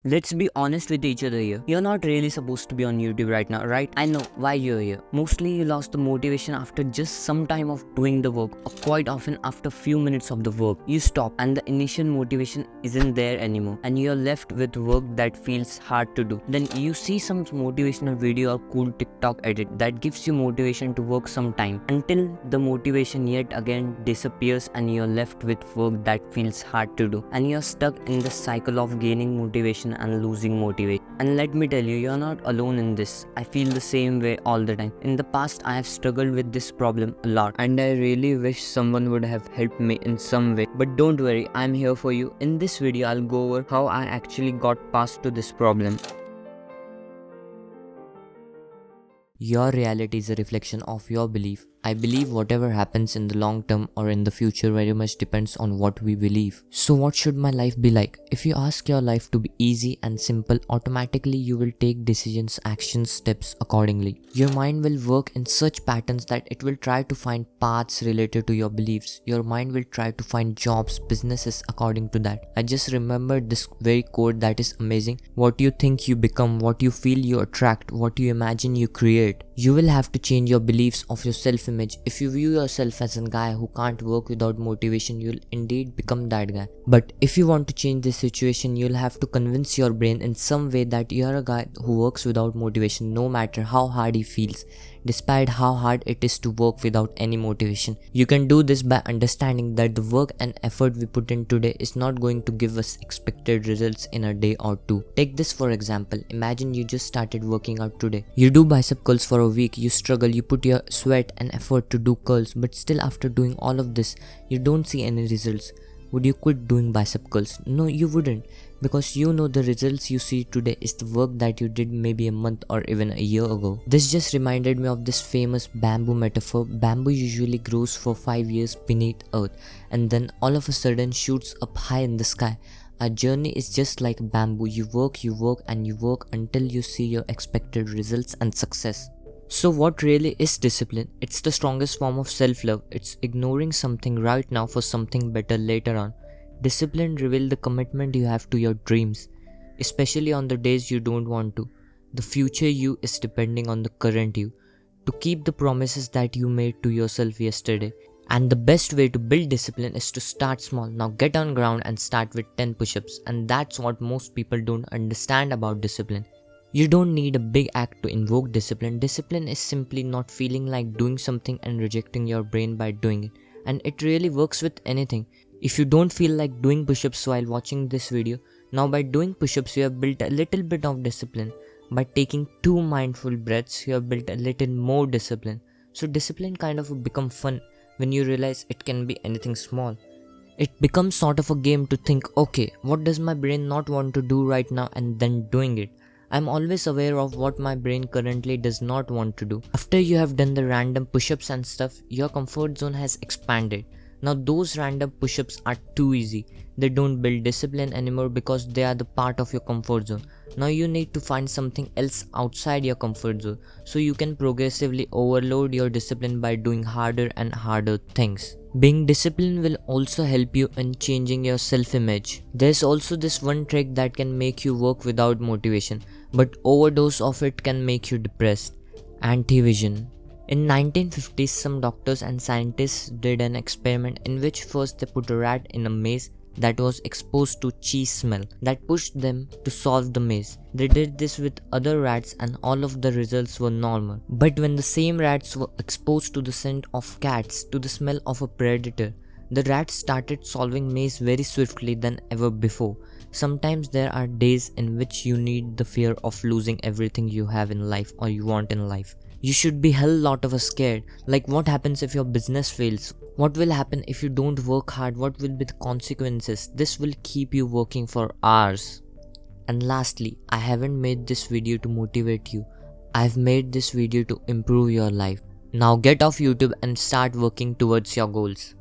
Let's be honest with each other here. You're not really supposed to be on YouTube right now, right? I know why you're here. Mostly you lost the motivation after just some time of doing the work, or quite often after few minutes of the work. You stop and the initial motivation isn't there anymore, and you're left with work that feels hard to do. Then you see some motivational video or cool TikTok edit that gives you motivation to work some time, until the motivation yet again disappears and you're left with work that feels hard to do, and you're stuck in the cycle of gaining motivation and losing motivation. And let me tell you, you're not alone in this. I feel the same way all the time. In the past, I have struggled with this problem a lot, and I really wish someone would have helped me in some way. But don't worry, I'm here for you. In this video, I'll go over how I actually got past to this problem. Your reality is a reflection of your belief. I believe whatever happens in the long term or in the future very much depends on what we believe. So what should my life be like? If you ask your life to be easy and simple, automatically you will take decisions, actions, steps accordingly. Your mind will work in such patterns that it will try to find paths related to your beliefs. Your mind will try to find jobs, businesses according to that. I just remembered this very quote that is amazing. What you think you become, what you feel you attract, what you imagine you create. You will have to change your beliefs of your self-image. If you view yourself as a guy who can't work without motivation, you'll indeed become that guy. But if you want to change this situation, you'll have to convince your brain in some way that you're a guy who works without motivation no matter how hard he feels, despite how hard it is to work without any motivation. You can do this by understanding that the work and effort we put in today is not going to give us expected results in a day or two. Take this for example. Imagine you just started working out today. You do bicep curls for a week, you struggle, you put your sweat and effort to do curls, but still after doing all of this, you don't see any results. Would you quit doing bicep curls? No, you wouldn't, because you know the results you see today is the work that you did maybe a month or even a year ago. This just reminded me of this famous bamboo metaphor. Bamboo usually grows for 5 years beneath earth and then all of a sudden shoots up high in the sky. Our journey is just like bamboo. You work and you work until you see your expected results and success. So what really is discipline? It's the strongest form of self-love. It's ignoring something right now for something better later on. Discipline reveals the commitment you have to your dreams, especially on the days you don't want to. The future you is depending on the current you, to keep the promises that you made to yourself yesterday. And the best way to build discipline is to start small. Now get on ground and start with 10 push-ups, and that's what most people don't understand about discipline. You don't need a big act to invoke discipline. Discipline is simply not feeling like doing something and rejecting your brain by doing it. And it really works with anything. If you don't feel like doing push-ups while watching this video, now by doing push-ups you have built a little bit of discipline. By taking 2 mindful breaths, you have built a little more discipline. So discipline kind of become fun when you realize it can be anything small. It becomes sort of a game to think, okay, what does my brain not want to do right now, and then doing it. I'm always aware of what my brain currently does not want to do. After you have done the random push-ups and stuff, your comfort zone has expanded. Now those random push-ups are too easy. They don't build discipline anymore because they are the part of your comfort zone. Now you need to find something else outside your comfort zone so you can progressively overload your discipline by doing harder and harder things. Being disciplined will also help you in changing your self-image. There's also this one trick that can make you work without motivation, but overdose of it can make you depressed. Anti-vision. In 1950s, some doctors and scientists did an experiment in which first they put a rat in a maze that was exposed to cheese smell that pushed them to solve the maze. They did this with other rats and all of the results were normal. But when the same rats were exposed to the scent of cats, to the smell of a predator, the rats started solving maze very swiftly than ever before. Sometimes there are days in which you need the fear of losing everything you have in life or you want in life. You should be hell lot of a scared. Like, what happens if your business fails? What will happen if you don't work hard? What will be the consequences? This will keep you working for hours. And lastly, I haven't made this video to motivate you. I've made this video to improve your life. Now get off YouTube and start working towards your goals.